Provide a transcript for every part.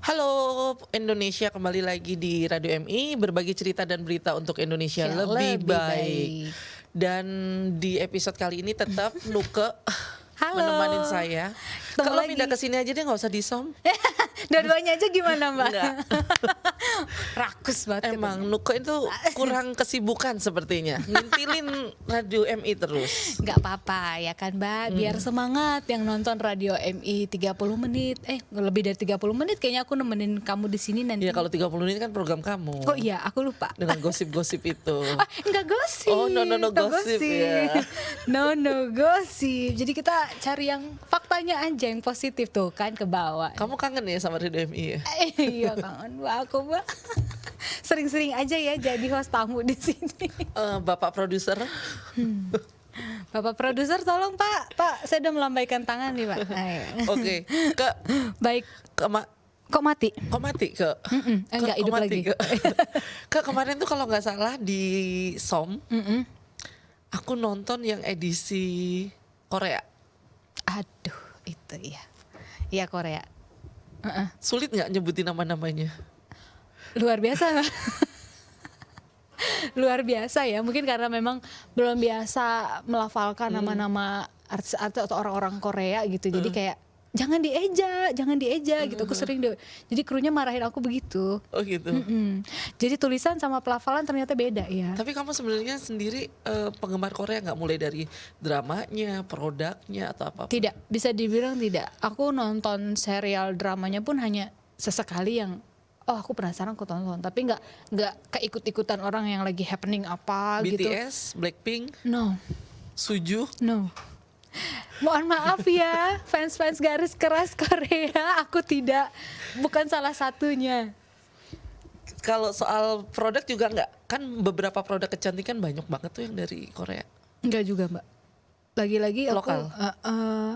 Halo Indonesia, kembali lagi di Radio MI, berbagi cerita dan berita untuk Indonesia Ya, lebih lebih baik. baik. Dan di episode kali ini tetap Nuke Halo. menemani saya. Ketemu Kalau lagi. pindah ke sini aja deh, nggak usah disom. Dua-duanya aja gimana Mbak? Enggak. Rakus banget. Emang Nuke itu kurang kesibukan sepertinya, ngintilin Radio MI terus. Gak apa-apa ya kan Mbak, biar semangat yang nonton Radio MI 30 menit. Lebih dari 30 menit kayaknya aku nemenin kamu di sini nanti. Ya kalau 30 menit kan program kamu. Kok iya, aku lupa. Dengan gosip-gosip itu. Enggak gosip. Oh, no gosip ya. No gosip. Jadi kita cari yang faktanya aja, yang positif tuh kan ke bawah. Kamu kangen ya sama Radio MI ya? Iya kangen Mbak aku Mbak. Sering-sering aja ya jadi host tamu di sini. Bapak produser. Bapak produser tolong Pak saya udah melambaikan tangan nih Pak. Ayo. Oke, Baik. Kok mati? Kok mati ke? Enggak hidup lagi. Ke kemarin tuh kalau nggak salah di SOM, aku nonton yang edisi Korea. Aduh itu ya. Iya Korea. Sulit nggak nyebutin nama-namanya? Luar biasa. Luar biasa ya, mungkin karena memang belum biasa melafalkan nama-nama artis atau orang-orang Korea gitu. Jadi kayak jangan dieja gitu. Aku sering jadi krunya marahin aku begitu. Oh gitu. Jadi tulisan sama pelafalan ternyata beda ya. Tapi kamu sebenarnya sendiri penggemar Korea nggak, mulai dari dramanya, produknya atau apa? Tidak, bisa dibilang tidak. Aku nonton serial dramanya pun hanya sesekali yang aku penasaran aku tonton, tapi nggak keikut-ikutan orang yang lagi happening apa gitu. BTS, Blackpink, No. Suju. Mohon maaf ya, fans garis keras Korea, aku bukan salah satunya. Kalau soal produk juga nggak, kan beberapa produk kecantikan banyak banget tuh yang dari Korea. Enggak juga Mbak. Lagi-lagi aku Lokal.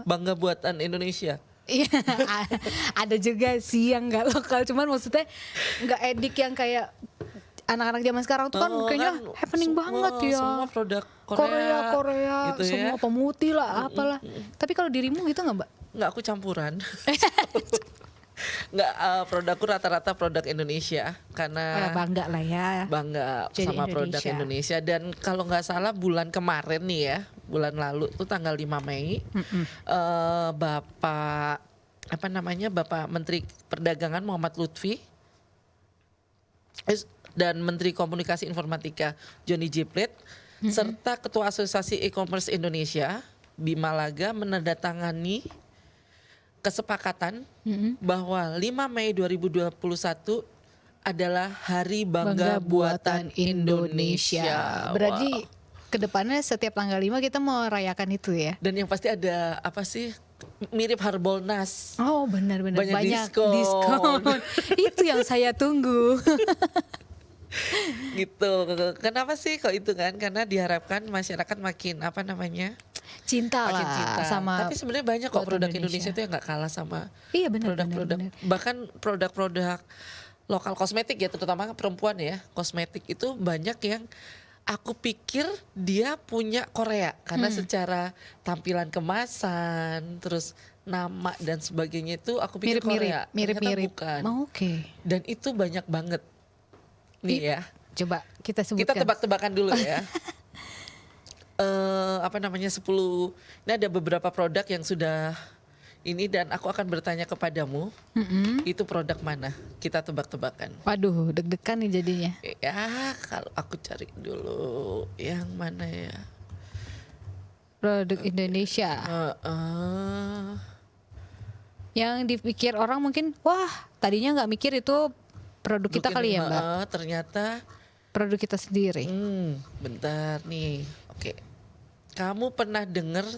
Bangga buatan Indonesia. Iya, ada juga sih yang nggak lokal, cuman maksudnya nggak edik yang kayak anak-anak zaman sekarang tuh kan kayaknya happening banget ya. Semua produk Korea gitu ya. semua pemutih lah, apalah. Tapi kalau dirimu gitu nggak Mbak? Nggak, aku campuran. Nggak, produkku rata-rata produk Indonesia karena Bangga lah ya. bangga Jadi sama produk Indonesia. Dan kalau nggak salah bulan kemarin nih ya, bulan lalu tuh tanggal 5 Mei, Bapak Menteri Perdagangan Muhammad Lutfi dan Menteri Komunikasi Informatika Johnny G. Plate serta Ketua Asosiasi E-commerce Indonesia Bima Laga menandatangani kesepakatan bahwa 5 Mei 2021 adalah Hari Bangga Buatan Indonesia. Berarti Wow. kedepannya setiap tanggal 5 kita mau rayakan itu ya. Dan yang pasti ada apa sih, mirip Harbolnas. Oh benar-benar Banyak banyak diskon. Itu yang saya tunggu. Gitu. Kenapa sih kok itu kan? Karena diharapkan masyarakat makin Cinta makin lah cinta. sama. Tapi sebenarnya banyak kok buatan produk Indonesia itu yang nggak kalah sama Iya benar. produk-produk, bahkan produk-produk lokal kosmetik ya, terutama perempuan ya, kosmetik itu banyak yang aku pikir dia punya Korea karena secara tampilan kemasan, terus nama dan sebagainya itu aku pikir Korea. Ternyata Mirip-mirip. bukan. Oke. Dan itu banyak banget. Nih ya. Coba kita Kita sebutkan. tebak-tebakan dulu ya. 10. Ini ada beberapa produk yang sudah ini, dan aku akan bertanya kepadamu. Itu produk mana? Kita tebak-tebakan. Waduh, deg-degan nih jadinya. Ya, kalau aku cari dulu yang mana ya? Produk Indonesia. Yang dipikir orang mungkin, wah tadinya nggak mikir itu produk kita kali ya Mbak. Ternyata Produk kita sendiri. bentar nih. Oke. Kamu pernah dengar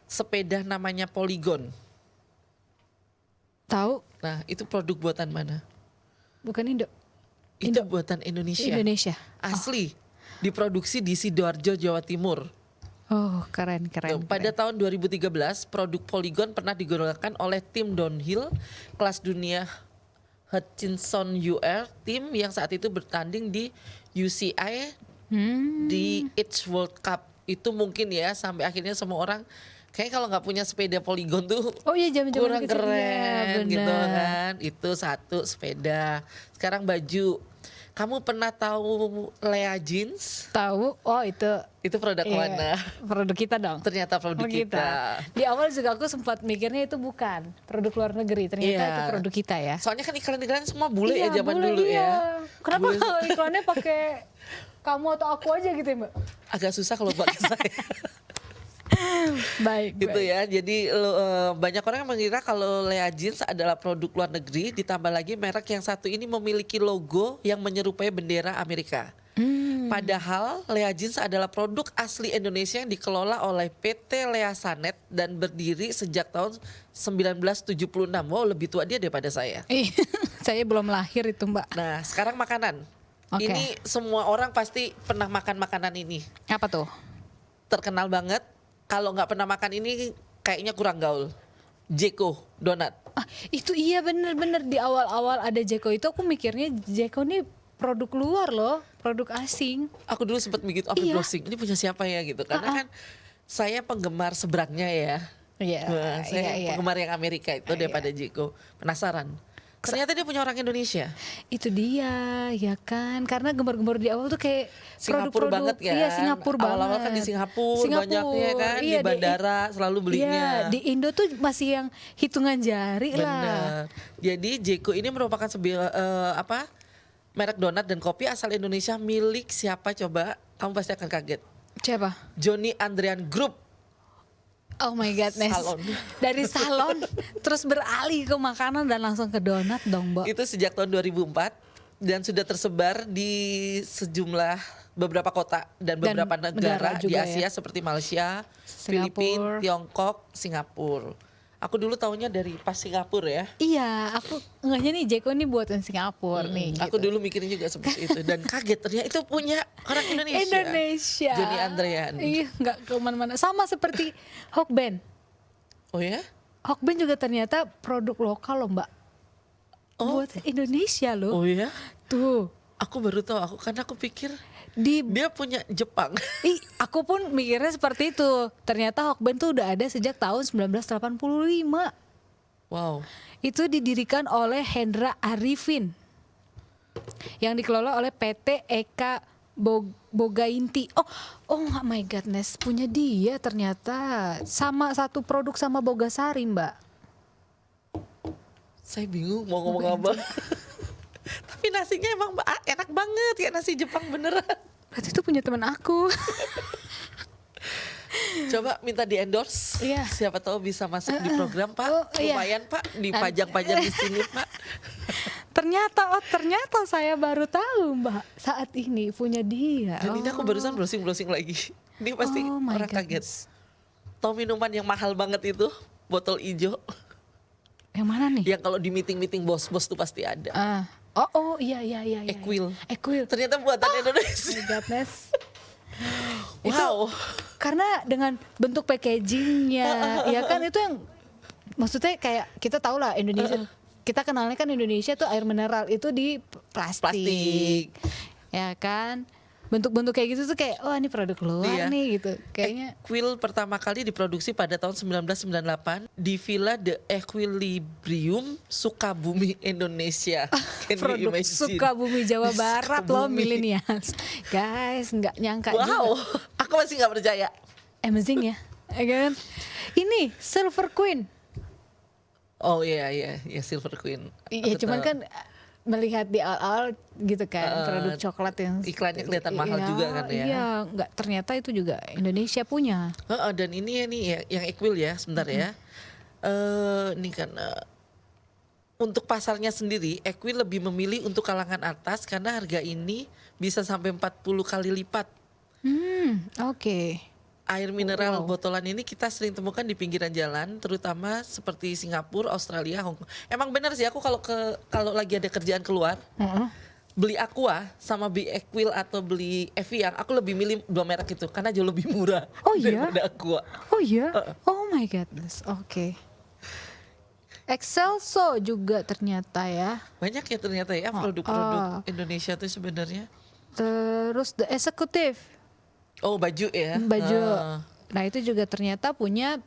sepeda namanya Polygon? Tahu? Nah, itu produk buatan mana? Bukan Indo. Itu buatan Indonesia. Indonesia. Asli. Diproduksi di Sidoarjo, Jawa Timur. Oh, keren. Pada tahun 2013, produk Polygon pernah digunakan oleh tim downhill kelas dunia Hutchinson UR, tim yang saat itu bertanding di UCI di It's World Cup. Itu mungkin ya sampai akhirnya semua orang Kayaknya kalau nggak punya sepeda Polygon tuh Oh iya, zaman-zaman kurang kecil, iya, keren gitu benar. kan. Itu satu sepeda. Sekarang baju. Kamu pernah tahu Lea Jeans? Tahu? Oh itu. Itu produk Iya, mana? produk kita dong. Ternyata produk kita. Di awal juga aku sempat mikirnya itu bukan produk luar negeri, ternyata Iya. itu produk kita ya. Soalnya kan iklan-iklan semua bule Iya, ya zaman boleh, dulu iya. ya. Kenapa Bule- kalau iklannya pakai kamu atau aku aja gitu ya, Mbak? Agak susah kalau pakai saya. Baik, Gitu baik. ya. Jadi banyak orang yang mengira kalau Lea Jeans adalah produk luar negeri, ditambah lagi merek yang satu ini memiliki logo yang menyerupai bendera Amerika. Padahal Lea Jeans adalah produk asli Indonesia yang dikelola oleh PT Lea Sanet dan berdiri sejak tahun 1976. Wow, lebih tua dia daripada saya. Ih, saya belum lahir itu, Mbak. Nah, sekarang makanan. Oke. Ini semua orang pasti pernah makan makanan ini. Apa tuh? Terkenal banget. Kalau nggak pernah makan ini kayaknya kurang gaul. Jeko donat. Ah, itu iya bener-bener di awal-awal ada Jeko itu aku mikirnya Jeko ini produk luar loh, produk asing. Aku dulu sempat begitu sampai Iya. browsing. Ini punya siapa ya gitu. Karena kan saya penggemar seberangnya ya. Iya, Wah, saya iya. penggemar yang Amerika itu daripada Jeko. Penasaran. Ternyata dia punya orang Indonesia. Itu dia, ya kan? Karena gembar-gembar di awal tuh kayak Singapura produk-produk, banget kan. Iya, Singapura banget. Awal-awal kan di Singapura, banyaknya kan Iya, di bandara selalu belinya. Iya, di Indo tuh masih yang hitungan jari lah. Bener. Jadi Jeko ini merupakan sebuah merek donat dan kopi asal Indonesia milik siapa coba? Kamu pasti akan kaget. Siapa? Johnny Andrean Group. Oh my godness. Salon. Dari salon terus beralih ke makanan dan langsung ke donat dong, Mbak. Itu sejak tahun 2004 dan sudah tersebar di sejumlah beberapa kota dan Dan beberapa negara di juga Asia ya. seperti Malaysia, Singapura. Filipina, Tiongkok, Singapura. Aku dulu tahunya dari pas Singapura ya. Iya, aku enggaknya nih Jeko nih buatan Singapura nih. Aku gitu. dulu mikirnya juga seperti itu dan kaget ternyata itu punya orang Indonesia. Indonesia. Johnny Andrean. Iya, nggak kemana-mana. Sama seperti Hokben. Oh ya? Hokben juga ternyata produk lokal loh, Mbak. Oh. Buat Indonesia loh. Oh ya? Tuh. Aku baru tahu karena aku pikir Di dia punya Jepang. aku pun mikirnya seperti itu. Ternyata Hokben tuh udah ada sejak tahun 1985. Wow. Itu didirikan oleh Hendra Arifin yang dikelola oleh PT Eka Bogainti. Oh my godness, punya dia ternyata. Sama satu produk sama Bogasari, Mbak. Saya bingung mau ngomong apa. Tapi nasinya emang enak banget ya, nasi Jepang beneran. Berarti itu punya teman aku. Coba minta di endorse. Iya. Siapa tahu bisa masuk di program, Pak. Oh, iya. Lumayan, Pak, dipajang-pajang di sini, Pak. Ternyata saya baru tahu, Mbak, saat ini punya dia. Dan ini aku barusan browsing-browsing lagi. Ini pasti Oh my orang kaget. goodness. Tahu minuman yang mahal banget itu? Botol ijo. Yang mana nih? Yang kalau di meeting-meeting bos-bos tuh pasti ada. Iya. Equil. Equil. Ternyata buatan Indonesia. My godness. Wow. Karena dengan bentuk packagingnya, ya kan itu yang maksudnya kayak kita tahu lah Indonesia, kita kenalnya kan Indonesia tuh air mineral itu di plastik, ya kan. Bentuk-bentuk kayak gitu tuh kayak ini produk luar Iya. nih gitu, kayaknya. Equil pertama kali diproduksi pada tahun 1998 di Villa The Equilibrium, Sukabumi, Indonesia. Can you Produk imagine? Sukabumi Jawa Di Barat loh, Sukabumi. millennials. Guys, nggak nyangka juga. Wow, aku masih nggak percaya. Amazing ya, ya kan? Ini Silver Queen. Oh iya, Silver Queen. Iya, Aku cuman tahu. kan melihat di awal gitu kan produk coklat yang iklannya kelihatan mahal Iya, juga kan ya. Iya, nggak, ternyata itu juga Indonesia punya. Dan ini ya nih yang Equil ya, sebentar ya. Ini kan untuk pasarnya sendiri, Equil lebih memilih untuk kalangan atas karena harga ini bisa sampai 40 kali lipat. Oke. Air mineral botolan ini kita sering temukan di pinggiran jalan, terutama seperti Singapura, Australia, Hong Kong. Emang benar sih aku kalau lagi ada kerjaan keluar, beli Aqua sama beli Equil atau beli Evian, aku lebih milih dua merek itu karena jauh lebih murah Oh iya? daripada Aqua. Oh iya? Oh my goodness. Oke. Excelso juga ternyata ya. Banyak ya ternyata ya produk-produk Indonesia tuh sebenarnya. Terus The Executive, Oh baju ya. baju. Nah itu juga ternyata punya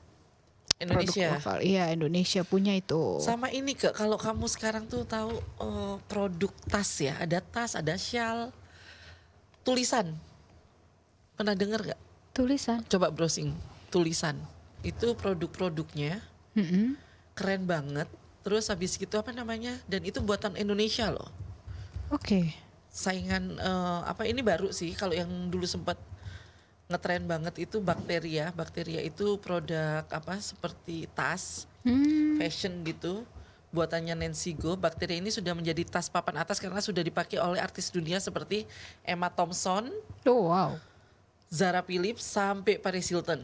Indonesia. Produk lokal. Iya, Indonesia punya itu. Sama ini Kak, kalau kamu sekarang tuh tahu produk tas ya, ada tas, ada shawl, tulisan. Pernah dengar nggak? Tulisan. Coba browsing tulisan. Itu produk-produknya Mm-mm. keren banget. Terus habis gitu apa namanya? Dan itu buatan Indonesia loh. Oke. Saingan apa ini baru sih, kalau yang dulu sempat ngetren banget itu Bakteria. Bakteria itu produk apa seperti tas, fashion gitu. Buatannya Nancy Go. Bakteria ini sudah menjadi tas papan atas karena sudah dipakai oleh artis dunia seperti Emma Thompson, Oh wow. Zara Phillips sampai Paris Hilton.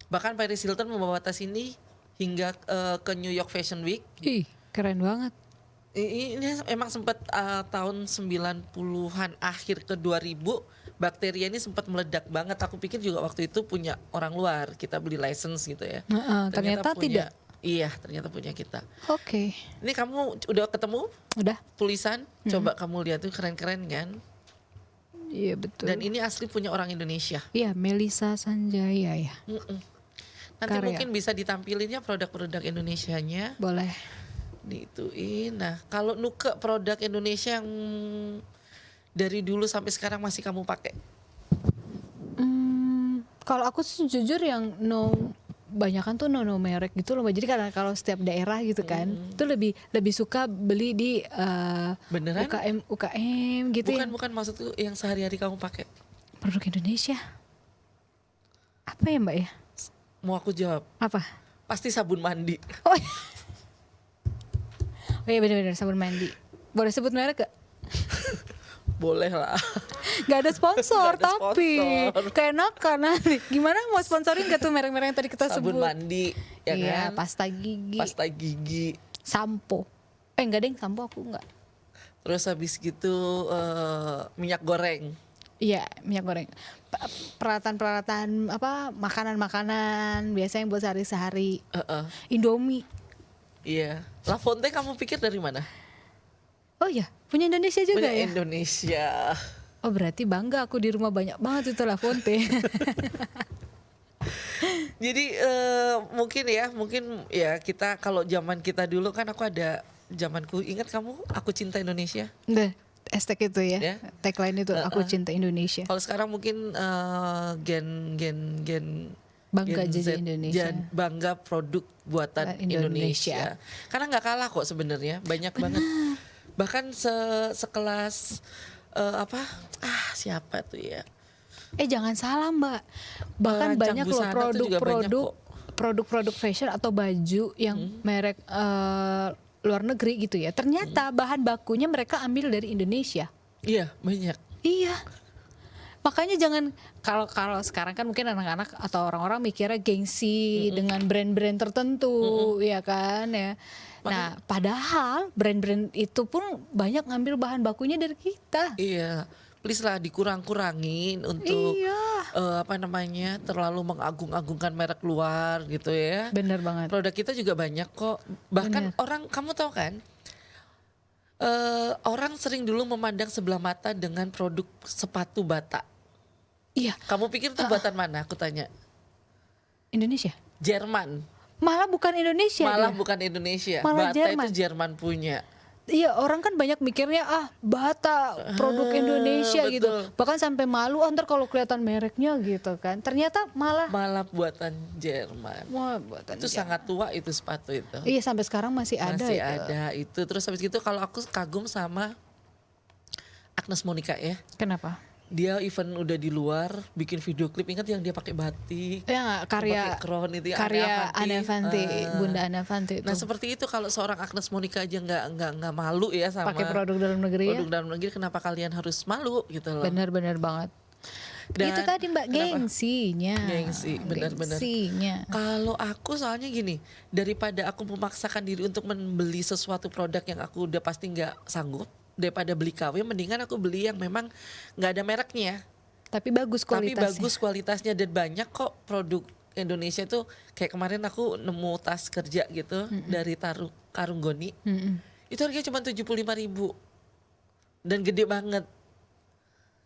Bahkan Paris Hilton membawa tas ini hingga ke New York Fashion Week. Ih, keren banget. Ini emang sempat tahun 90-an akhir ke 2000 Bakteria ini sempat meledak banget. Aku pikir juga waktu itu punya orang luar, kita beli license gitu ya. Ternyata punya, tidak. Iya, ternyata punya kita. Oke. Ini kamu udah ketemu Udah. tulisan? Coba kamu lihat tuh keren-keren kan? Iya betul. Dan ini asli punya orang Indonesia. Iya, Melisa Sanjaya ya. Nanti Karya. mungkin bisa ditampilinnya produk-produk Indonesianya. Boleh. Diituin. Nah, kalau Nuke produk Indonesia yang dari dulu sampai sekarang masih kamu pakai? Kalau aku sih jujur yang banyakan tuh no merek gitu loh Mbak. Jadi karena kalau setiap daerah gitu kan, itu lebih suka beli di Beneran? UKM gitu ya. Bukan maksudku yang sehari-hari kamu pakai. Produk Indonesia. Apa ya Mbak ya? Mau aku jawab? Apa? Pasti sabun mandi. Oh iya. Oh iya benar-benar sabun mandi. Boleh sebut merek gak? Boleh lah. Gak ada sponsor, Nggak ada tapi sponsor. keenakan nanti. Gimana mau sponsorin gak tuh merek-merek yang tadi kita Sabun sebut? mandi, ya Iya, kan? pasta gigi, Pasta gigi. sampo. Enggak deng, sampo aku enggak. Terus habis gitu minyak goreng. Iya, minyak goreng. Peralatan-peralatan apa makanan-makanan biasanya buat sehari-hari. Heeh. Indomie. Iya. La Fonte kamu pikir dari mana? Oh iya, punya Indonesia juga Punya ya. Indonesia. Oh berarti bangga aku di rumah banyak banget itu La Fonte. Jadi mungkin ya kita kalau zaman kita dulu kan aku ada zamanku, ingat kamu aku cinta Indonesia. Nah, hashtag itu ya, Ya. tagline itu aku cinta Indonesia. Kalau sekarang mungkin gen Bangga Gen jadi Z Indonesia. bangga produk buatan Indonesia. Indonesia. Karena nggak kalah kok sebenarnya, banyak banget. Bahkan sekelas siapa tuh ya? Jangan salah Mbak. Bahkan Rancang banyak loh busana tuh juga banyak produk-produk fashion atau baju yang merek luar negeri gitu ya. Ternyata bahan bakunya mereka ambil dari Indonesia. Iya, banyak. Iya. Makanya jangan kalau sekarang kan mungkin anak-anak atau orang-orang mikirnya gengsi dengan brand-brand tertentu, ya kan ya. Nah, padahal brand-brand itu pun banyak ngambil bahan bakunya dari kita. Iya. Please lah dikurang-kurangin untuk Iya. terlalu mengagung-agungkan merek luar gitu ya. Bener banget. Produk kita juga banyak kok. Bahkan orang, kamu tahu kan? Orang sering dulu memandang sebelah mata dengan produk sepatu bata. Iya, Kamu pikir itu buatan mana? Aku tanya. Indonesia. Jerman. Malah bukan Indonesia Malah dia. bukan Indonesia. Malah Bata Jerman. itu Jerman punya. Iya, orang kan banyak mikirnya Bata produk Indonesia betul. gitu. Bahkan sampai malu ntar kalau kelihatan mereknya gitu kan. Ternyata malah Malah buatan Jerman. wah, buatan Itu dia. sangat tua itu sepatu itu. Iya, sampai sekarang masih ada Masih itu. ada itu. Terus habis gitu kalau aku kagum sama Agnes Monica ya. Kenapa? Dia event udah di luar bikin video klip, ingat yang dia pakai batik, Ya karya pakai crown itu, yang karya Ana Ana Avanti, Ah. Bunda Ana Avanti itu. Nah seperti itu, kalau seorang Agnes Monica aja nggak malu ya sama Pakai produk dalam negeri ya. produk dalam negeri, kenapa kalian harus malu gitu loh? Benar-benar banget. Dan Itu tadi Mbak, kenapa? gengsinya. Gengsi, benar-benar. Gengsinya. Kalau aku soalnya gini, daripada aku memaksakan diri untuk membeli sesuatu produk yang aku udah pasti nggak sanggup, daripada beli KW, mendingan aku beli yang memang nggak ada mereknya, Tapi bagus tapi kualitasnya. bagus kualitasnya. Dan banyak kok produk Indonesia tuh, kayak kemarin aku nemu tas kerja gitu dari Karung Goni, Mm-mm. itu harganya cuma 75.000 dan gede banget.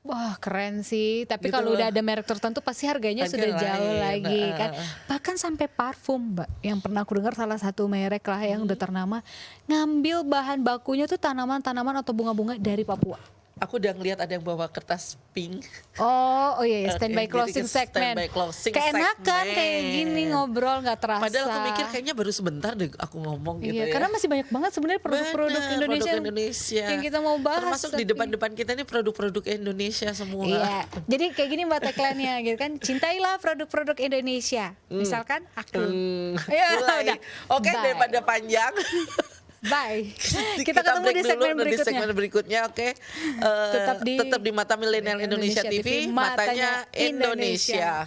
Wah keren sih, tapi Gitu kalau loh. udah ada merek tertentu pasti harganya Harga sudah jauh lain, lagi kan. Bahkan sampai parfum Mbak, yang pernah aku dengar salah satu merek lah yang udah ternama, ngambil bahan bakunya tuh tanaman-tanaman atau bunga-bunga dari Papua. Aku udah ngeliat ada yang bawa kertas pink. Oh iya, standby Jadi closing segmen. standby closing Keenakan segmen. kayak gini ngobrol nggak terasa. Padahal aku mikir kayaknya baru sebentar deh aku ngomong gitu Iya, ya. karena masih banyak banget sebenarnya produk-produk Bener, Indonesia, produk Indonesia yang kita mau bahas. termasuk di tapi- depan-depan kita ini produk-produk Indonesia semua. Iya, jadi kayak gini Mbak tagline-nya gitu kan, cintailah produk-produk Indonesia. Misalkan aku. Ya, Mulai. udah. Oke, Bye. daripada panjang Bye. Kita ketemu break di segmen dulu, di berikutnya. segmen berikutnya. Oke. Tetap di Mata Milenial Indonesia TV, matanya Indonesia.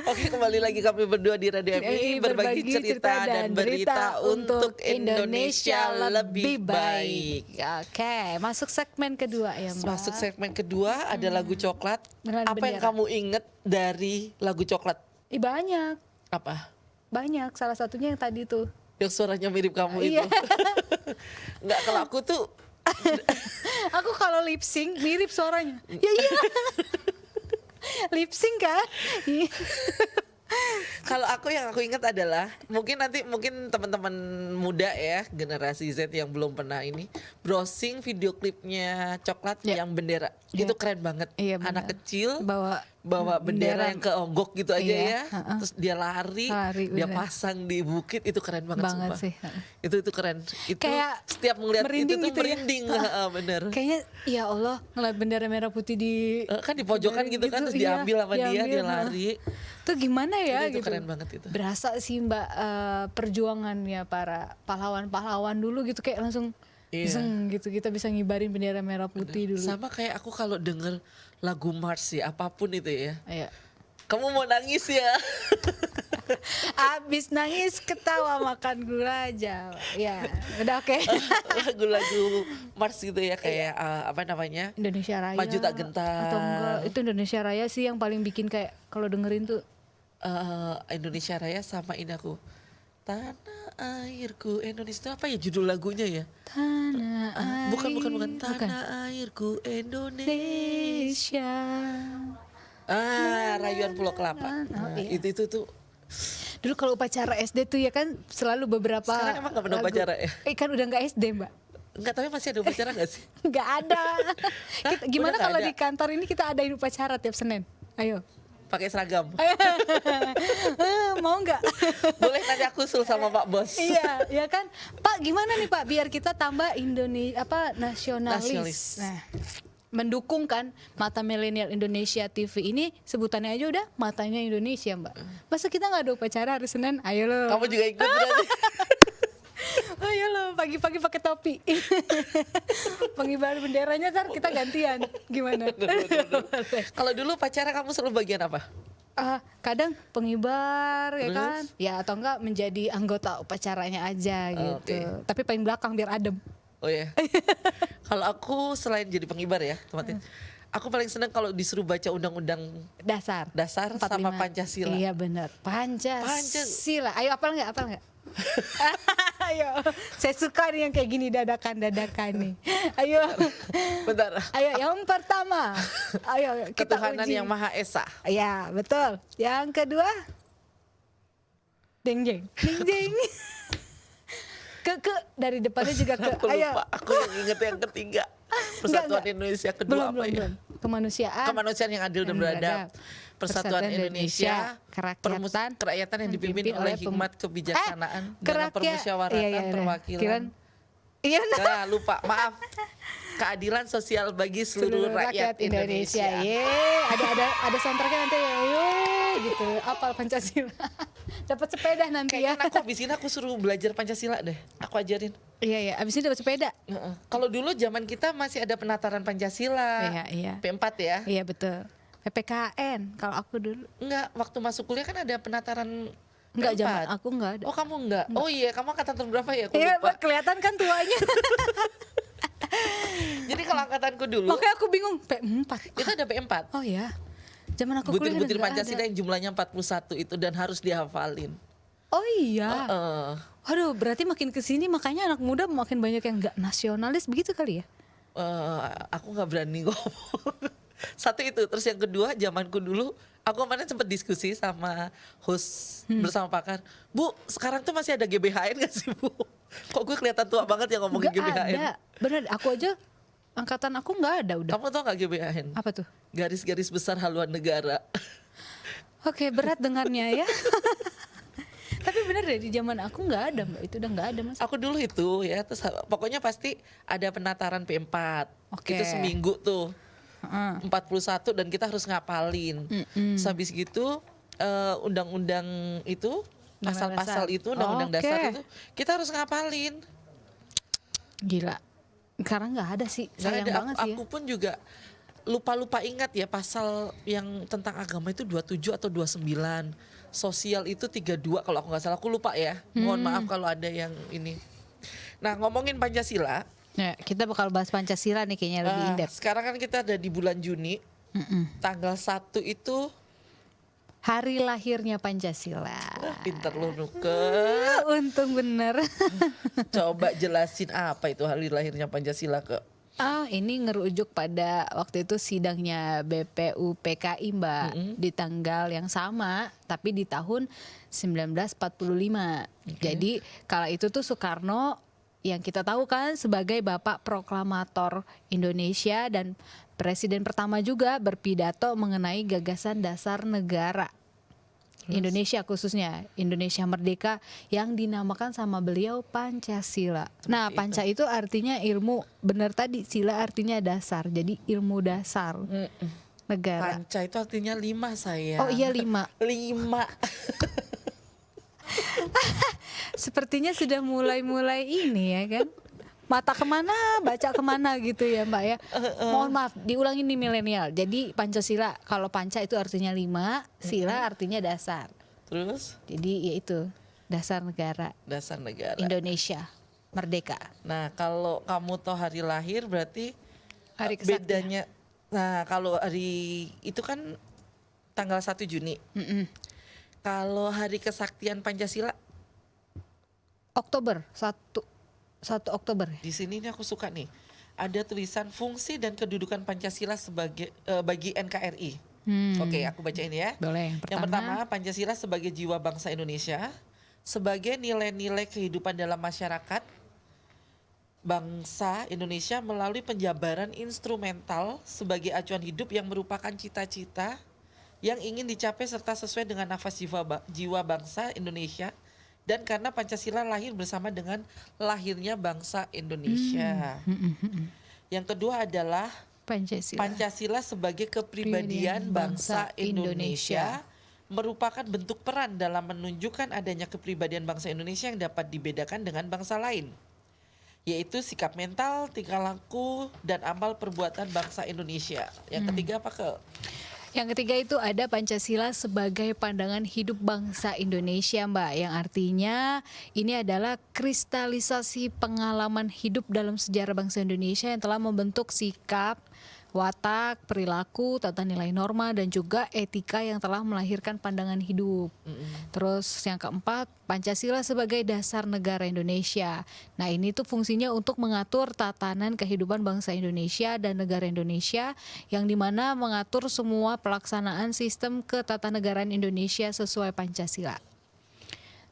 Oke, kembali lagi kami berdua di Radio MI berbagi cerita dan berita untuk Indonesia lebih baik. Oke, masuk segmen kedua ya Mbak. Masuk segmen kedua ada lagu coklat. Dengan Apa yang bendera. kamu inget dari lagu coklat? Banyak, Apa? banyak. Salah satunya yang tadi tuh. Yang suaranya mirip kamu itu. Iya. Enggak, kalau aku tuh Aku kalau lip sync mirip suaranya. Ya iya. Lip sync kan? Iya. Kalau aku yang aku ingat adalah mungkin teman-teman muda ya, generasi Z yang belum pernah ini browsing video klipnya coklat Ya. yang bendera. Ya. Itu keren banget. Iya, benar. Anak kecil bawa bendera yang keonggok gitu aja Iya, ya. ha-ha. Terus dia lari, dia benar. pasang di bukit, itu keren banget, Banget sumpah. sih, ha. Itu keren. Itu Kayak setiap melihat itu merinding tuh gitu ya. merinding, bener. Kayaknya ya Allah ngeliat bendera merah putih di Kan di pojokan gitu kan, terus iya, diambil sama dia diambil, lari. Tuh gimana ya Itu gitu. keren banget itu. Berasa sih Mbak perjuangannya para pahlawan-pahlawan dulu gitu, kayak langsung Iya. zeng gitu, kita bisa ngibarin bendera merah putih dulu. Sama kayak aku kalau denger lagu Mars ya, apapun itu ya. Ayo. Kamu mau nangis ya? Abis nangis ketawa makan gula aja. Ya, udah oke. Lagu-lagu Mars gitu ya, kayak apa namanya? Indonesia Raya. Maju tak gentar. Atau enggak, itu Indonesia Raya sih yang paling bikin kayak kalau dengerin tuh Indonesia Raya sama ini aku. Tanah airku Indonesia, itu apa ya judul lagunya ya? Tanah air. Bukan Tanah airku Indonesia. Indonesia. Rayuan Pulau Kelapa. iya. Itu tuh Dulu kalau upacara SD tuh ya kan selalu beberapa. Sekarang emang nggak pernah lagu. upacara ya? Kan udah nggak SD Mbak. enggak, tapi masih ada upacara enggak sih? Nggak ada. Gimana Udah nggak kalau ada? di kantor ini kita adain upacara tiap Senin? Ayo. Pakai seragam. Mau nggak? Boleh nanti aku usul sama Pak Bos. Iya, ya kan. Pak, gimana nih Pak biar kita tambah nasionalis. Nasionalis. Nah, mendukung kan Mata Milenial Indonesia TV ini, sebutannya aja udah matanya Indonesia Mbak. Masa kita nggak ada upacara hari Senin? Ayo loh. Kamu juga ikut berarti. Ayo loh, pagi-pagi pakai topi. Pengibaran benderanya ntar kita gantian. Gimana? Kalau dulu pacara kamu selalu bagian apa? Kadang pengibar ya Terus? kan, ya atau enggak menjadi anggota upacaranya aja gitu. Oke. Tapi paling belakang biar adem. Oh ya. Kalau aku selain jadi pengibar ya, teman-teman. Aku paling senang kalau disuruh baca undang-undang Dasar. dasar sama 45. Pancasila. Iya benar. Pancasila. Ayo apal nggak? Ayo, saya suka nih yang kayak gini dadakan nih. Ayo, Bentar. ayo yang pertama. Ayo kita Ketuhanan uji. yang Maha Esa. Ya betul. Yang kedua, deng deng, deng deng. Ke dari depannya juga ke. Aku Ayo. lupa. Aku yang inget yang ketiga. Persatuan Enggak. Indonesia kedua apa ya? Belum. Kemanusiaan. Kemanusiaan yang adil dan beradab. Persatuan Indonesia, kerakyatan yang dipimpin oleh hikmat kebijaksanaan dalam permusyawaratan perwakilan. Iya, Nah, lupa, maaf. Keadilan sosial bagi seluruh rakyat Indonesia. Ada soundtracknya nanti ya, yuk, gitu. Apal Pancasila. Dapat sepeda nanti ya. Kayaknya aku abis ini aku suruh belajar Pancasila deh. Aku ajarin. Iya, abis ini dapat sepeda. Heeh. Kalau dulu zaman kita masih ada penataran Pancasila. Iya. P4 ya. Iya betul. PPKN kalau aku dulu. Enggak, waktu masuk kuliah kan ada penataran Enggak, P4. zaman aku enggak ada. Oh, kamu enggak? Oh iya, kamu angkatan tahun berapa ya? Aku Iya, lupa. kelihatan kan tuanya. Jadi kalau kalau angkatanku dulu Makanya aku bingung, P4. itu ada P4. Oh ya. Zaman aku kuliah Butir-butir nggak Pancasila ada. yang jumlahnya 41 itu dan harus dihafalin. Oh iya. Heeh. Aduh, berarti makin kesini makanya anak muda makin banyak yang nggak nasionalis begitu kali ya? Aku nggak berani ngomong. Satu itu, terus yang kedua zamanku dulu aku kemarin sempat diskusi sama host bersama pakar. Bu, sekarang tuh masih ada GBHN gak sih Bu? Kok gue kelihatan tua banget yang ngomongin Nggak GBHN? ada, bener. Aku aja angkatan aku nggak ada udah. Kamu tau gak GBHN? Apa tuh? Garis-garis besar haluan negara. Oke, berat dengarnya ya. Tapi bener deh, di zaman aku nggak ada Mbak, itu udah nggak ada Mas. Aku dulu itu ya, terus pokoknya pasti ada penataran P4. Oke. Itu seminggu tuh. Heeh. 41 dan kita harus ngapalin. Terus habis gitu undang-undang itu, Undang-undang pasal-pasal dasar. itu, undang-undang Oke. dasar itu kita harus ngapalin. Gila. Sekarang nggak ada sih, Nggak sayang ada, banget aku, sih. aku pun juga lupa-lupa ingat ya pasal yang tentang agama itu 27 atau 29. Sosial itu 32 kalau aku nggak salah, aku lupa ya. Mohon maaf kalau ada yang ini. Nah, ngomongin Pancasila, Ya, kita bakal bahas Pancasila nih kayaknya lebih in-depth. sekarang kan kita ada di bulan Juni. Tanggal 1 itu Hari lahirnya Pancasila. pinter lu Nuke. Untung bener. Coba jelasin apa itu hari lahirnya Pancasila ke? Ini ngerujuk pada waktu itu sidangnya BPUPKI Mbak, di tanggal yang sama tapi di tahun 1945. Jadi kala itu tuh Soekarno yang kita tahu kan sebagai Bapak Proklamator Indonesia dan Presiden pertama juga berpidato mengenai gagasan dasar negara. Indonesia khususnya, Indonesia Merdeka yang dinamakan sama beliau Pancasila. Nah, Panca itu artinya ilmu, benar tadi, sila artinya dasar, jadi ilmu dasar negara. Panca itu artinya 5 saya. Oh iya 5. 5. Sepertinya sudah mulai-mulai ini ya kan. Mata kemana, baca kemana gitu ya Mbak ya. Mohon maaf, diulangi nih milenial. Jadi Pancasila, kalau Panca itu artinya 5, sila artinya dasar. Terus Jadi yaitu dasar negara dasar negara. Indonesia merdeka. Nah, kalau kamu tahu hari lahir berarti Hari kesaktian. bedanya. Nah, kalau hari itu kan tanggal 1 Juni. Kalau hari kesaktian Pancasila Oktober 1 Oktober. di sini nih aku suka nih. Ada tulisan fungsi dan kedudukan Pancasila sebagai bagi NKRI. Oke, aku bacain ya. Boleh. Yang pertama, Pancasila sebagai jiwa bangsa Indonesia, sebagai nilai-nilai kehidupan dalam masyarakat bangsa Indonesia melalui penjabaran instrumental sebagai acuan hidup yang merupakan cita-cita yang ingin dicapai serta sesuai dengan nafas jiwa bangsa Indonesia, dan karena Pancasila lahir bersama dengan lahirnya bangsa Indonesia. Yang kedua adalah Pancasila sebagai kepribadian bangsa Indonesia merupakan bentuk peran dalam menunjukkan adanya kepribadian bangsa Indonesia yang dapat dibedakan dengan bangsa lain, yaitu sikap mental, tingkah laku, dan amal perbuatan bangsa Indonesia. Yang ketiga apa ke? Yang ketiga itu ada Pancasila sebagai pandangan hidup bangsa Indonesia Mbak, yang artinya ini adalah kristalisasi pengalaman hidup dalam sejarah bangsa Indonesia yang telah membentuk sikap, watak, perilaku, tata nilai norma, dan juga etika yang telah melahirkan pandangan hidup. Terus yang keempat, Pancasila sebagai dasar negara Indonesia. Nah ini tuh fungsinya untuk mengatur tatanan kehidupan bangsa Indonesia dan negara Indonesia, yang dimana mengatur semua pelaksanaan sistem ketatanegaraan Indonesia sesuai Pancasila.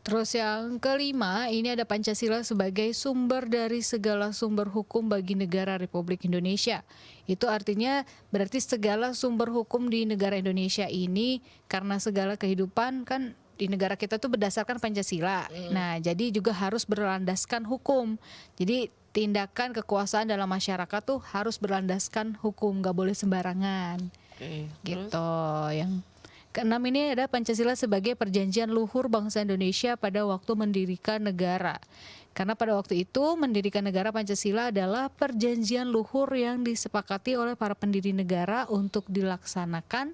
Terus yang kelima, ini ada Pancasila sebagai sumber dari segala sumber hukum bagi negara Republik Indonesia. Itu artinya berarti segala sumber hukum di negara Indonesia ini, karena segala kehidupan kan di negara kita tuh berdasarkan Pancasila. Nah, jadi juga harus berlandaskan hukum. Jadi tindakan kekuasaan dalam masyarakat tuh harus berlandaskan hukum, gak boleh sembarangan. Gitu. Yang keenam ini ada Pancasila sebagai perjanjian luhur bangsa Indonesia pada waktu mendirikan negara. Karena pada waktu itu mendirikan negara, Pancasila adalah perjanjian luhur yang disepakati oleh para pendiri negara untuk dilaksanakan,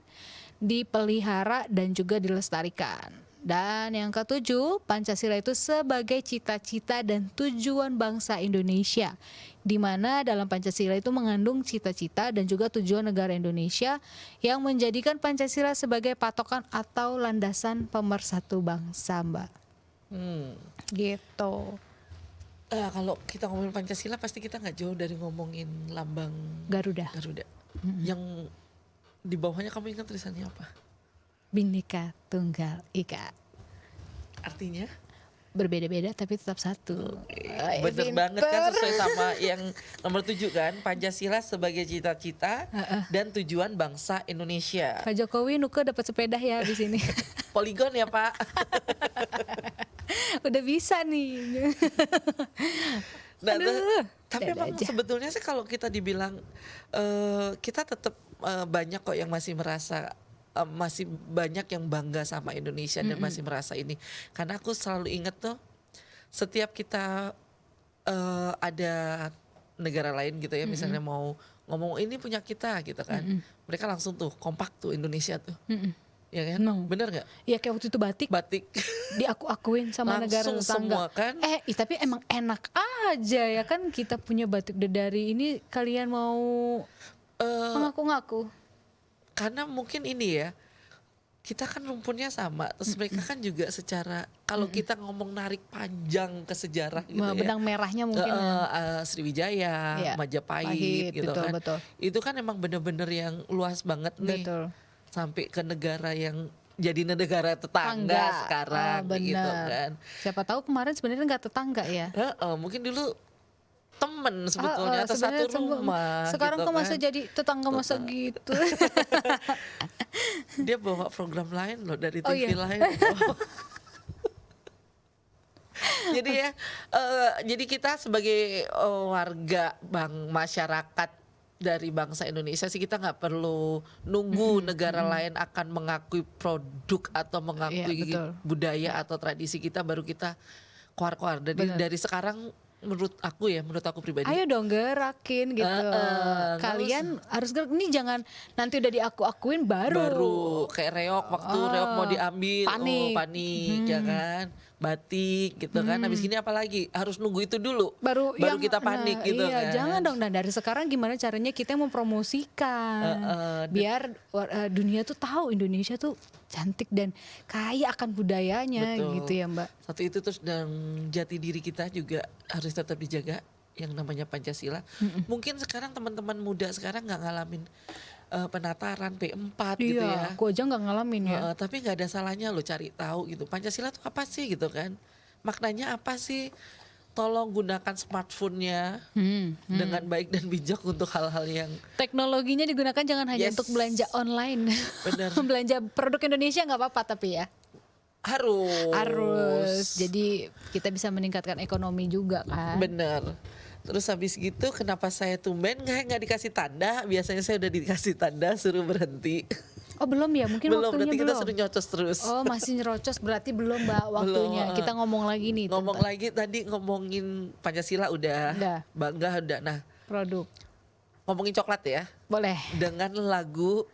dipelihara, dan juga dilestarikan. Dan yang ketujuh, Pancasila itu sebagai cita-cita dan tujuan bangsa Indonesia, di mana dalam Pancasila itu mengandung cita-cita dan juga tujuan negara Indonesia yang menjadikan Pancasila sebagai patokan atau landasan pemersatu bangsa, Mbak. Gitu. Kalau kita ngomongin Pancasila pasti kita nggak jauh dari ngomongin lambang Garuda. Yang di bawahnya kamu ingat tulisannya apa? Bhinneka Tunggal Ika. Artinya? Berbeda-beda tapi tetap satu. Bener banget kan, sesuai sama yang nomor 7 kan, Pancasila sebagai cita-cita dan tujuan bangsa Indonesia. Pak Jokowi nuke dapat sepeda ya di sini. Poligon ya Pak. Udah bisa nih. Nah, Aduh, tapi ada emang aja. sebetulnya sih kalau kita dibilang kita tetap banyak kok yang masih merasa masih banyak yang bangga sama Indonesia dan masih merasa ini. Karena aku selalu ingat tuh setiap kita ada negara lain gitu ya, misalnya mau ngomong ini punya kita gitu kan, mereka langsung tuh kompak tuh Indonesia tuh, ya kan? Emang. Bener nggak? Ya kayak waktu itu batik diakuin sama negara Langsung tetangga. semua kan? Tapi emang enak aja ya kan, kita punya batik Dedari ini, kalian mau mengaku-ngaku? Karena mungkin ini ya, kita kan rumpunnya sama, terus mereka kan juga secara kalau kita ngomong narik panjang ke sejarah gitu ya, Benang merahnya mungkin Sriwijaya, Iya, Majapahit gitu betul, kan, betul. itu kan emang bener-bener yang luas banget nih, Betul. sampai ke negara yang jadi negara tetangga sekarang gitu benar. kan. Siapa tahu kemarin sebenarnya nggak tetangga ya. Mungkin dulu temen sebetulnya atau sebenarnya satu rumah. Sekarang gitu kok masa kan. jadi tetangga masa gitu. Dia bawa program lain loh dari Oh, TV iya. lain. Jadi ya, jadi kita sebagai warga masyarakat dari bangsa Indonesia sih, kita nggak perlu nunggu negara lain akan mengakui produk atau mengakui Iya, betul. budaya atau tradisi kita baru kita keluar-keluar. Benar. Dari sekarang menurut aku pribadi. Ayo dong gerakin gitu. nggak Kalian harus gerak. Ini jangan nanti udah diakuin baru. Kayak reok, waktu reok mau diambil panik ya kan, batik gitu kan, habis gini apalagi harus nunggu itu dulu baru yang- kita panik gitu iya, kan. jangan dong. Nah, dari sekarang gimana caranya kita mempromosikan biar dunia tuh tahu Indonesia tuh cantik dan kaya akan budayanya. Betul. Gitu ya, Mbak. Satu itu, terus dan jati diri kita juga harus tetap dijaga, yang namanya Pancasila. Mungkin sekarang teman-teman muda sekarang nggak ngalamin penataran P4 gitu Iya, ya. aku aja nggak ngalamin ya. Tapi nggak ada salahnya lo cari tahu gitu. Pancasila itu apa sih gitu kan? Maknanya apa sih? Tolong gunakan smartphone-nya dengan baik dan bijak untuk hal-hal yang Teknologinya digunakan jangan hanya Yes. untuk belanja online. Bener. Belanja produk Indonesia nggak apa-apa tapi ya. Harus. Jadi kita bisa meningkatkan ekonomi juga kan. Bener. Terus habis gitu kenapa saya tumben nggak dikasih tanda? Biasanya saya udah dikasih tanda suruh berhenti. Oh belum ya, mungkin Belum, waktunya berarti kita belum. suruh nyocos terus. Oh masih nyerocos, berarti belum Mbak waktunya. Belum. Kita ngomong lagi nih Ngomong tentang lagi tadi ngomongin Pancasila udah. Udah. Bangga udah. Nah, produk. ngomongin coklat ya. Boleh, Dengan lagu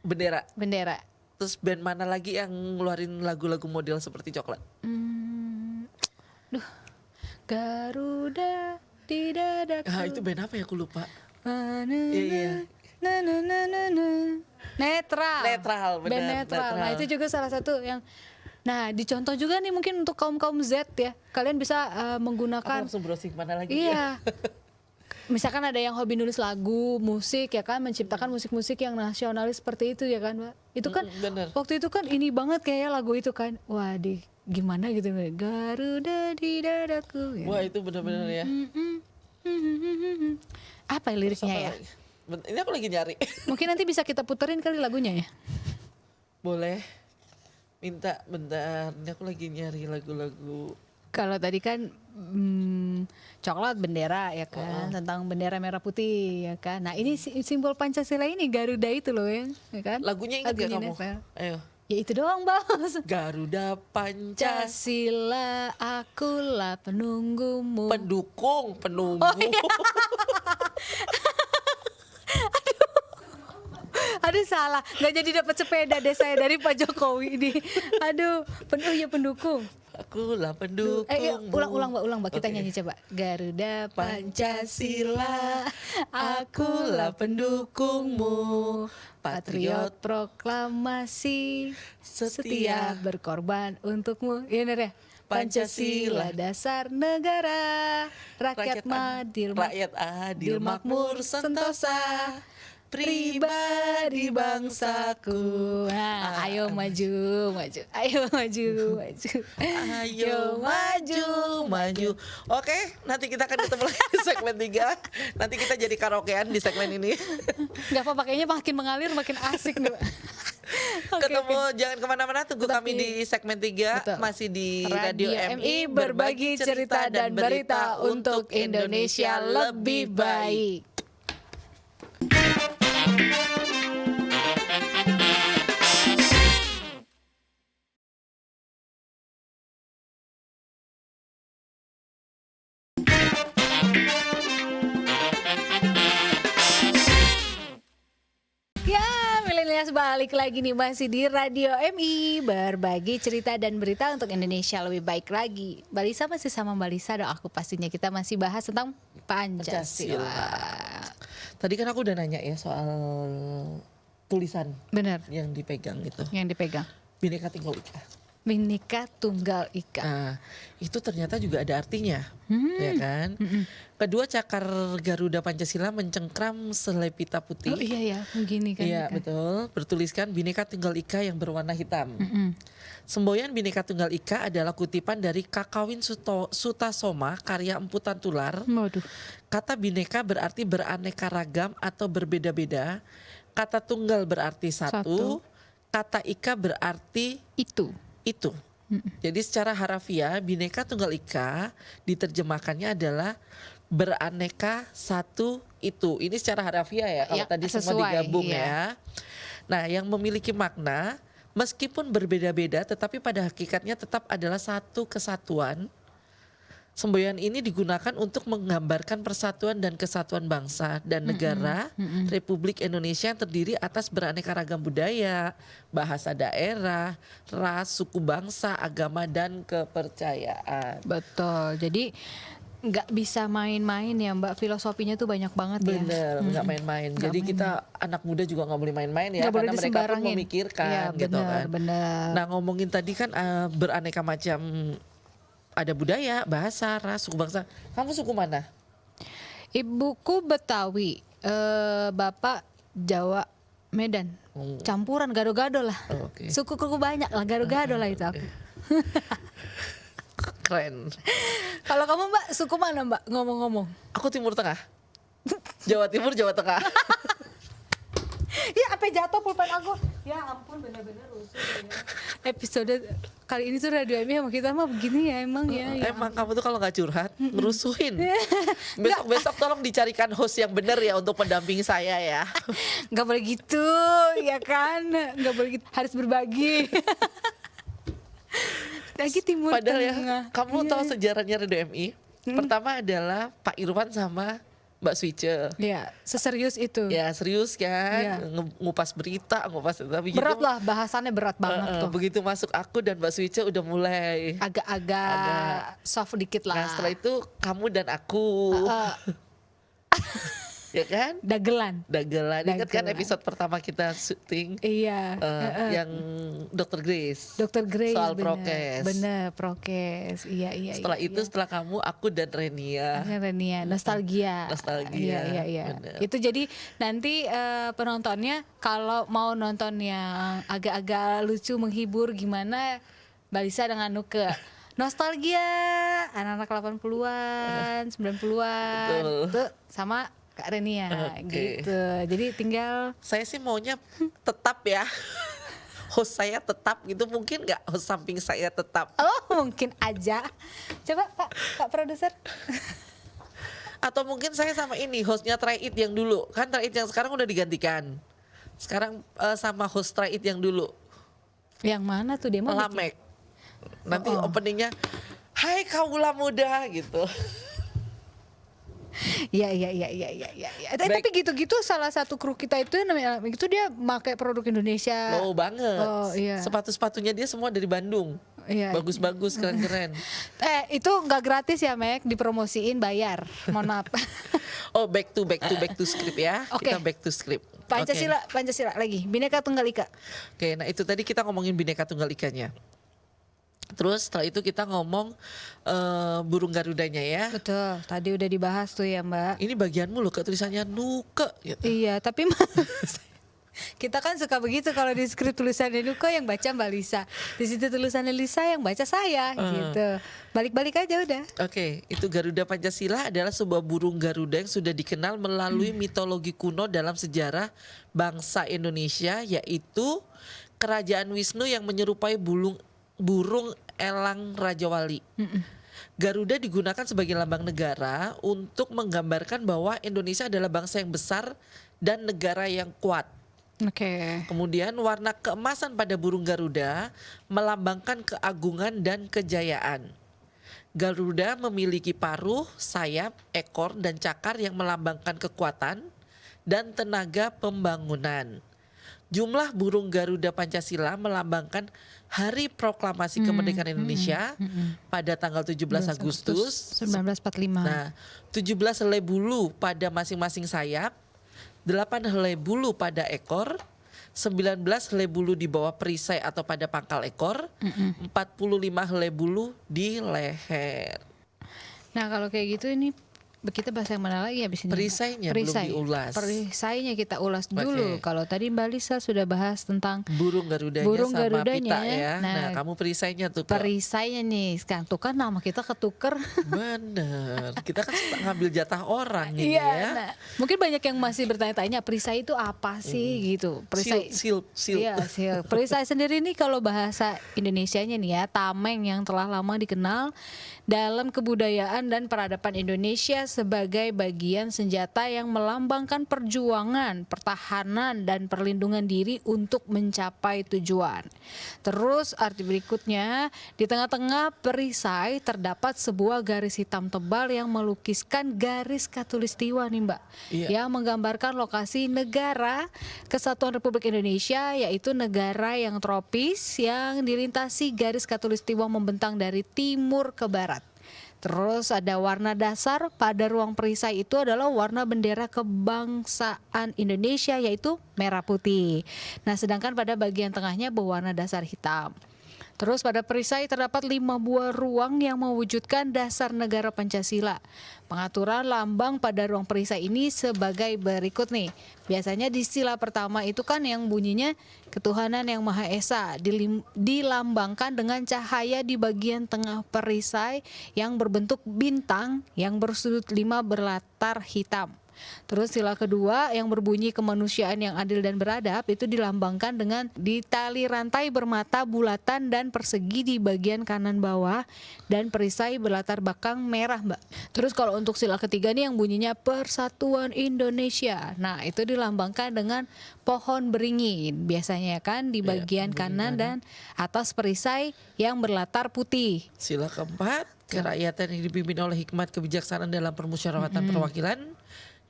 Bendera. bendera. Terus band mana lagi yang ngeluarin lagu-lagu model seperti coklat? Garuda di dadaku. Itu band apa ya, aku lupa. Na, na, Iya. na, na, na, na, na. Netral. Netral, benar, Band netral. Nah netral. itu juga salah satu yang. Nah dicontoh juga nih mungkin untuk kaum Z ya. Kalian bisa Aku menggunakan. langsung browsing mana lagi ya? Iya. Misalkan ada yang hobi nulis lagu, musik ya kan, menciptakan musik-musik yang nasionalis seperti itu ya kan, Mbak. Itu kan bener. waktu itu kan ini banget kayak lagu itu kan. Wah, gimana gitu, Mbak. Garuda di dadaku. Ya. Wah, itu bener-bener ya. Apa ya liriknya ya? Ini aku lagi nyari. Mungkin nanti bisa kita puterin kali lagunya ya. Boleh. Minta bentar. Ini aku lagi nyari lagu-lagu. Kalau tadi kan coklat bendera ya kan, tentang bendera merah putih ya kan. Nah ini simbol Pancasila ini Garuda itu loh ya kan. Lagunya ingat gak kamu? Netral. Ayo. Ya itu doang Bang. Garuda Pancasila. Pancasila akulah penunggumu. Penunggu. Aduh salah, nggak jadi dapat sepeda deh saya dari Pak Jokowi ini. Aduh, pendukung. Akulah pendukungmu. Ulang Mbak, kita Oke. nyanyi coba. Garuda Pancasila, akulah pendukungmu. Patriot proklamasi, setia berkorban untukmu. Iya bener ya? Pancasila dasar negara, rakyat adil makmur sentosa, pribadi bangsaku. Nah, ayo maju. Ayo maju. Oke, nanti kita akan ketemu lagi di segmen 3. Nanti kita jadi karaokean di segmen ini. Gak apa-apa, kayaknya makin mengalir makin asik nih. Oke, Ketemu, oke. jangan kemana-mana, tunggu Tetap kami di segmen 3. Betul. Masih di Radio MI, berbagi cerita dan berita untuk Indonesia lebih baik. Ya, milenials balik lagi nih masih di Radio MI, berbagi cerita dan berita untuk Indonesia lebih baik lagi. Mbak Lisa masih sama Mbak Lisa dong, aku pastinya kita masih bahas tentang Pancasila. Tadi kan aku udah nanya ya soal tulisan Bener, yang dipegang gitu. yang dipegang. Bhinneka Tunggal Ika. Bhinneka Tunggal Ika. Nah, itu ternyata juga ada artinya, ya kan? Kedua cakar Garuda Pancasila mencengkram selai pita putih. Oh iya ya, begini kan. Iya betul, bertuliskan Bhinneka Tunggal Ika yang berwarna hitam. Semboyan Bhinneka Tunggal Ika adalah kutipan dari Kakawin Sutasoma karya Empu Tantular. Waduh. Kata Bhinneka berarti beraneka ragam atau berbeda-beda. Kata tunggal berarti satu. Kata Ika berarti itu. Jadi secara harafiah Bhinneka Tunggal Ika diterjemahkannya adalah beraneka satu itu. Ini secara harafiah ya, kalau Ya, tadi semua sesuai, digabung iya. ya. Nah, yang memiliki makna meskipun berbeda-beda tetapi pada hakikatnya tetap adalah satu kesatuan. Semboyan ini digunakan untuk menggambarkan persatuan dan kesatuan bangsa dan negara Republik Indonesia yang terdiri atas beraneka ragam budaya, bahasa daerah, ras, suku bangsa, agama, dan kepercayaan. Betul. Jadi nggak bisa main-main ya Mbak, filosofinya tuh banyak banget ya. Bener, nggak main-main. Nggak Jadi main-main. kita anak muda juga nggak boleh main-main ya, Nggak boleh karena mereka pun disembarangin. memikirkan Iya, gitu kan. bener. Nah, ngomongin tadi kan beraneka macam ada budaya, bahasa, ras, suku bangsa. Kamu suku mana? Ibuku Betawi, bapak Jawa, Medan. Campuran gado-gado lah. Oh, oke. Suku-suku banyak lah, gado-gado lah itu aku. Keren. Kalau kamu Mbak, suku mana Mbak ngomong-ngomong? Aku Timur Tengah. Jawa Timur, Jawa Tengah. Ya apa jatuh pulpen aku? Ya ampun, benar-benar rusuh ya. Episode kali ini tuh Radio MI sama kita mah begini ya emang ya. Emang kamu tuh kalau nggak curhat, ngerusuhin. Besok-besok tolong dicarikan host yang benar ya untuk pendamping saya ya. Nggak boleh gitu, ya kan? Nggak boleh gitu, harus berbagi. Lagi Timur Padahal ya, Tengah. kamu Iya. tahu sejarahnya Radio MI? Pertama adalah Pak Irwan sama Mbak Suice. Ya, seserius itu. Ya serius kan, Iya. ngupas berita, tapi Berat lah, bahasannya berat banget tuh. begitu masuk aku dan Mbak Suice udah mulai. Agak soft dikit lah. Nah setelah itu kamu dan aku, ya kan? Dagelan. Dagelan. Ingat kan Dagelan. episode pertama kita syuting Iya. yang Dr. Grace. Dr. Grace soal bener. prokes. Bener, prokes. Iya. Setelah itu, setelah kamu, aku dan Renia. Renia, nostalgia. Nostalgia, Iya. bener. Itu jadi nanti penontonnya kalau mau nonton yang agak-agak lucu, menghibur gimana, Mbak Lisa dengan Nuke. Nostalgia anak-anak 80-an, 90-an. Betul. Tuh sama Kak Renia Oke. gitu. Jadi tinggal Saya sih maunya tetap ya. Host saya tetap gitu, mungkin nggak host samping saya tetap? mungkin aja. Coba Kak produser. Atau mungkin saya sama ini hostnya Try It yang dulu. Kan Try It yang sekarang udah digantikan. Sekarang sama host Try It yang dulu. Yang mana tuh dia mau bikin? Lamek. Nanti openingnya, hai kaula muda gitu. Iya. Baik. Tapi gitu-gitu salah satu kru kita itu namanya itu dia pakai produk Indonesia. Oh banget. Oh, iya. Sepatu-sepatunya dia semua dari Bandung. Iya. Bagus-bagus, keren-keren. Itu nggak gratis ya, Mek, dipromosiin bayar. Mohon maaf. Oh, back to script ya. Oke. Kita back to script. Pancasila lagi. Bhinneka Tunggal Ika. Oke, nah itu tadi kita ngomongin Bhinneka Tunggal Ikanya. Terus setelah itu kita ngomong burung Garudanya ya. Betul. Tadi udah dibahas tuh ya, Mbak. Ini bagianmu loh, tulisannya nuke gitu. Iya, tapi kita kan suka begitu kalau di skrip tulisannya Nuko yang baca Mbak Lisa. Di situ tulisannya Lisa yang baca saya gitu. Balik-balik aja udah. Oke, itu Garuda Pancasila adalah sebuah burung Garuda yang sudah dikenal melalui mitologi kuno dalam sejarah bangsa Indonesia, yaitu kerajaan Wisnu yang menyerupai burung elang Raja Wali. Garuda digunakan sebagai lambang negara untuk menggambarkan bahwa Indonesia adalah bangsa yang besar dan negara yang kuat. Oke. Kemudian warna keemasan pada burung Garuda melambangkan keagungan dan kejayaan. Garuda memiliki paruh, sayap, ekor, dan cakar yang melambangkan kekuatan dan tenaga pembangunan. Jumlah burung Garuda Pancasila melambangkan Hari Proklamasi Kemerdekaan Indonesia pada tanggal 17 Agustus 1945. Nah, 17 helai bulu pada masing-masing sayap, 8 helai bulu pada ekor, 19 helai bulu di bawah perisai atau pada pangkal ekor, 45 helai bulu di leher. Nah, kalau kayak gitu ini kita bahas yang mana lagi habis ini? Perisainya belum diulas. Perisainya kita ulas dulu. Oke. Kalau tadi Mbak Lisa sudah bahas tentang Burung Garudanya burung sama Garudanya, pita ya. nah, Nah, kamu perisainya tuh. Kak. perisainya nih. Sekarang tuh kan nama kita ketuker. Bener. Kita kan suka ngambil jatah orang ini Iya, ya. nah, mungkin banyak yang masih bertanya-tanya perisai itu apa sih gitu. Perisai Seal. Iya, seal. Perisai sendiri nih kalau bahasa Indonesianya nih ya, tameng yang telah lama dikenal dalam kebudayaan dan peradaban Indonesia sebagai bagian senjata yang melambangkan perjuangan, pertahanan, dan perlindungan diri untuk mencapai tujuan. Terus arti berikutnya, di tengah-tengah perisai terdapat sebuah garis hitam tebal yang melukiskan garis khatulistiwa nih Mbak, Iya. yang menggambarkan lokasi negara Kesatuan Republik Indonesia, yaitu negara yang tropis yang dilintasi garis khatulistiwa membentang dari timur ke barat. Terus ada warna dasar pada ruang perisai itu adalah warna bendera kebangsaan Indonesia, yaitu merah putih. Nah, sedangkan pada bagian tengahnya berwarna dasar hitam. Terus pada perisai terdapat 5 buah ruang yang mewujudkan dasar negara Pancasila. Pengaturan lambang pada ruang perisai ini sebagai berikut nih. Biasanya di sila pertama itu kan yang bunyinya ketuhanan yang Maha Esa, dilambangkan dengan cahaya di bagian tengah perisai yang berbentuk bintang yang bersudut 5 berlatar hitam. Terus sila kedua yang berbunyi kemanusiaan yang adil dan beradab itu dilambangkan dengan di tali rantai bermata bulatan dan persegi di bagian kanan bawah dan perisai berlatar belakang merah, Mbak. Terus kalau untuk sila ketiga nih yang bunyinya Persatuan Indonesia. Nah, itu dilambangkan dengan pohon beringin biasanya kan di bagian kanan dan atas perisai yang berlatar putih. Sila keempat, kerakyatan yang dipimpin oleh hikmat kebijaksanaan dalam permusyawaratan perwakilan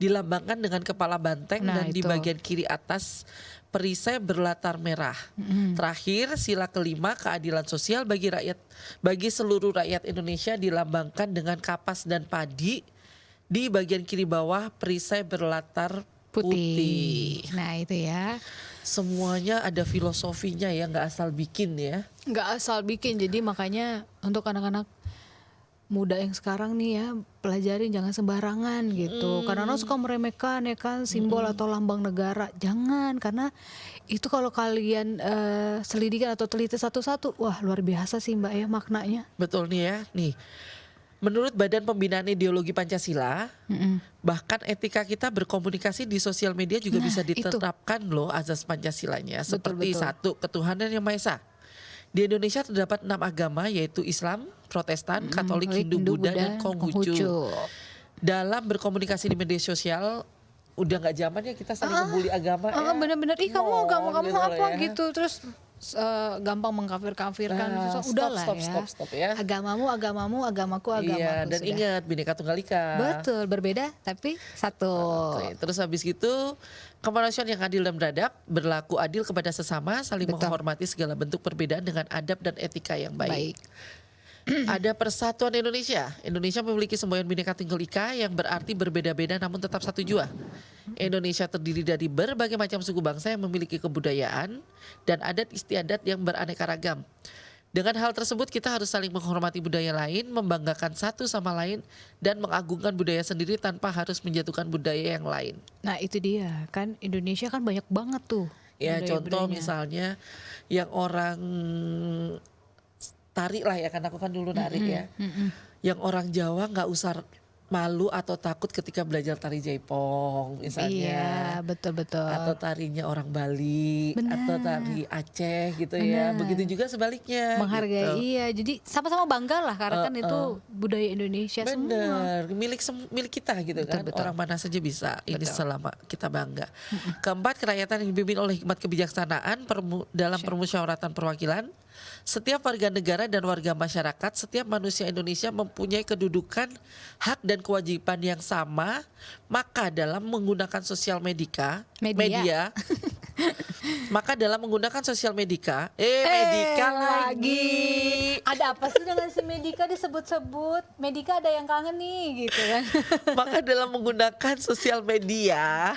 dilambangkan dengan kepala banteng Nah, dan di itu. bagian kiri atas perisai berlatar merah. Terakhir, sila kelima, keadilan sosial bagi seluruh rakyat Indonesia dilambangkan dengan kapas dan padi di bagian kiri bawah perisai berlatar putih. Nah, itu ya. Semuanya ada filosofinya ya, nggak asal bikin ya. Nggak asal bikin, jadi makanya untuk anak-anak muda yang sekarang nih ya, pelajarin jangan sembarangan gitu. Karena orang suka meremehkan ya kan simbol atau lambang negara. Jangan, karena itu kalau kalian selidikan atau teliti satu-satu, wah luar biasa sih Mbak ya maknanya. Betul nih ya. Nih, menurut Badan Pembinaan Ideologi Pancasila, bahkan etika kita berkomunikasi di sosial media juga bisa itu. diterapkan loh azas Pancasilanya. Seperti betul. 1, ketuhanan yang Maha Esa. Di Indonesia terdapat 6 agama, yaitu Islam, Protestan, Katolik, Hindu, Buddha, dan Konghucu. Dalam berkomunikasi di media sosial, udah nggak zaman ya kita saling membuli agama ya. Bener-bener, ih kamu agama kamu gitu apa ya. gitu, terus gampang mengkafir-kafirkan. Nah, Udahlah ya. stop ya. Agamamu, agamaku, Iya, agamaku. dan sudah. ingat Bhinneka Tunggal Ika. Betul, berbeda tapi satu. Oke, terus habis gitu kemanusiaan yang adil dan beradab, berlaku adil kepada sesama, saling Betul. menghormati segala bentuk perbedaan dengan adab dan etika yang baik. Baik. Ada persatuan Indonesia. Indonesia memiliki semboyan Bhinneka Tunggal Ika yang berarti berbeda-beda namun tetap satu jua. Indonesia terdiri dari berbagai macam suku bangsa yang memiliki kebudayaan dan adat istiadat yang beraneka ragam. Dengan hal tersebut kita harus saling menghormati budaya lain, membanggakan satu sama lain dan mengagungkan budaya sendiri tanpa harus menjatuhkan budaya yang lain. Nah itu dia kan Indonesia kan banyak banget tuh. Ya contoh budaya-budayanya. misalnya yang orang tari lah ya, kan aku kan dulu nari ya. Yang orang Jawa nggak usah malu atau takut ketika belajar tari jaipong misalnya. Iya betul-betul. Atau tarinya orang Bali, Benar. atau tari Aceh gitu ya. Benar. Begitu juga sebaliknya. Menghargai, gitu. iya. Jadi sama-sama bangga lah karena kan itu budaya Indonesia semua. Bener, milik kita gitu kan. Betul. Orang mana saja bisa. Ini Betul. selama kita bangga. Keempat, kerakyatan yang dipimpin oleh hikmat kebijaksanaan dalam permusyawaratan perwakilan. Setiap warga negara dan warga masyarakat, setiap manusia Indonesia mempunyai kedudukan, hak dan kewajiban yang sama. Maka dalam menggunakan sosial media maka dalam menggunakan sosial media, Medika lagi. Ada apa sih dengan si Medika disebut-sebut? Medika ada yang kangen nih gitu kan. Maka dalam menggunakan sosial media,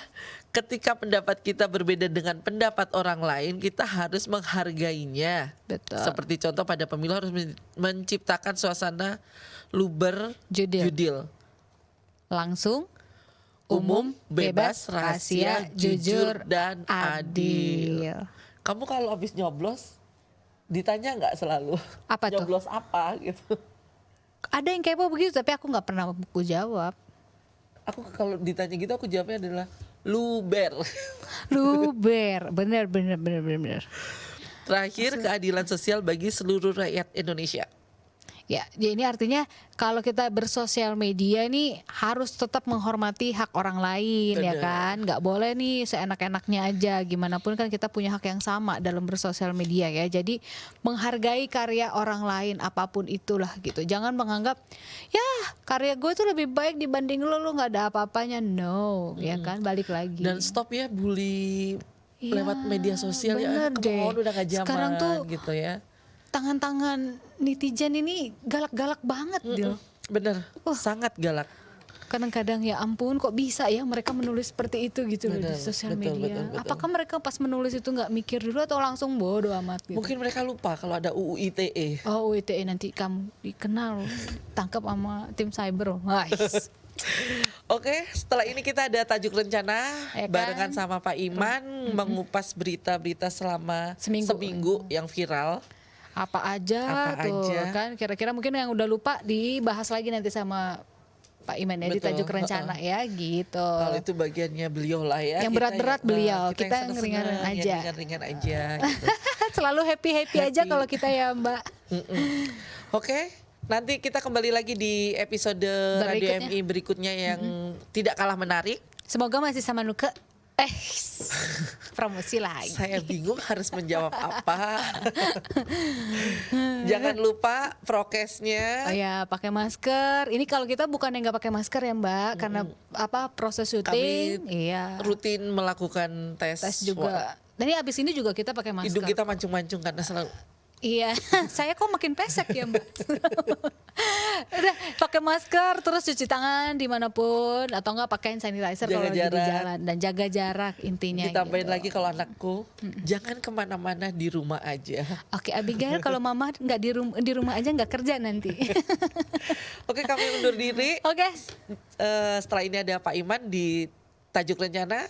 ketika pendapat kita berbeda dengan pendapat orang lain, kita harus menghargainya. Betul. Seperti contoh pada pemilu harus menciptakan suasana luber judil. Langsung, Umum, bebas, rahasia, jujur, dan adil. Kamu kalau habis nyoblos, ditanya nggak selalu? Apa tuh? Nyoblos apa gitu? Ada yang kepo begitu tapi aku nggak pernah aku jawab. Aku kalau ditanya gitu aku jawabnya adalah luber. Luber, bener. Terakhir, keadilan sosial bagi seluruh rakyat Indonesia. Ya, jadi ini artinya kalau kita bersosial media nih harus tetap menghormati hak orang lain ya Bener. kan. Nggak boleh nih seenak-enaknya aja. Gimana pun kan kita punya hak yang sama dalam bersosial media ya. Jadi menghargai karya orang lain apapun itulah gitu. Jangan menganggap ya karya gue tuh lebih baik dibanding lo nggak ada apa-apanya. No, ya kan balik lagi. Dan stop ya bully Iya, lewat media sosial ya. bener deh. Come on, udah gak zaman Sekarang tuh gitu ya. tangan-tangan netizen ini galak-galak banget Dil. Bener, sangat galak. Kadang-kadang ya ampun kok bisa ya mereka menulis seperti itu gitu loh di Betul, sosial betul, media. betul. Apakah mereka pas menulis itu nggak mikir dulu atau langsung bodo amat gitu? Mungkin mereka lupa kalau ada UU ITE. Oh UITE nanti kamu dikenal tangkap sama tim cyber. Wais. Oke, setelah ini kita ada tajuk rencana Ya kan? barengan sama Pak Iman mengupas berita-berita selama seminggu yang viral. Apa aja Apa tuh aja. kan kira-kira mungkin yang udah lupa dibahas lagi nanti sama Pak Iman ya di Betul, tajuk rencana ya gitu. Kalau itu bagiannya beliau lah ya. Yang Kita berat-berat beliau, kita yang yang seneng-seneng, ringan-ringan yang aja. ringan-ringan aja gitu. Selalu happy aja Happy. kalau kita ya Mbak. Oke, nanti kita kembali lagi di episode Radio Berikutnya. MI berikutnya yang tidak kalah menarik. Semoga masih sama Nuke. Promosi lagi. Saya bingung harus menjawab apa. Jangan lupa prokesnya. Oh ya, pakai masker. Ini kalau kita bukan yang nggak pakai masker ya Mbak, karena apa proses syuting, iya. Rutin melakukan tes. Tes juga. Dan ini abis ini juga kita pakai masker. Hidung kita mancung-mancung karena selalu Iya, saya kok makin pesek ya Mbak. Udah pakai masker, terus cuci tangan dimanapun, atau enggak pakai hand sanitizer Jaga kalau lagi di jarak. jalan dan jaga jarak intinya. ditambahin gitu. lagi kalau anakku jangan kemana-mana, di rumah aja. Oke, Abigail kalau Mama nggak di rumah aja nggak kerja nanti. Oke, kami undur diri. Oke, Setelah ini ada Pak Iman di tajuk rencana.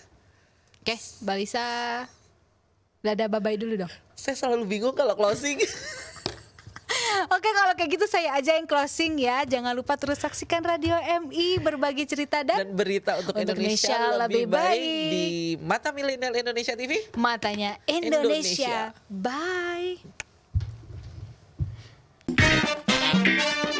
oke, Mbak Lisa, dadah bye-bye dulu dong. Saya selalu bingung kalau closing. Oke, kalau kayak gitu saya aja yang closing ya. Jangan lupa terus saksikan Radio MI, berbagi cerita dan Dan berita untuk Indonesia lebih baik di Mata Milenial Indonesia TV. matanya Indonesia. Indonesia. Bye.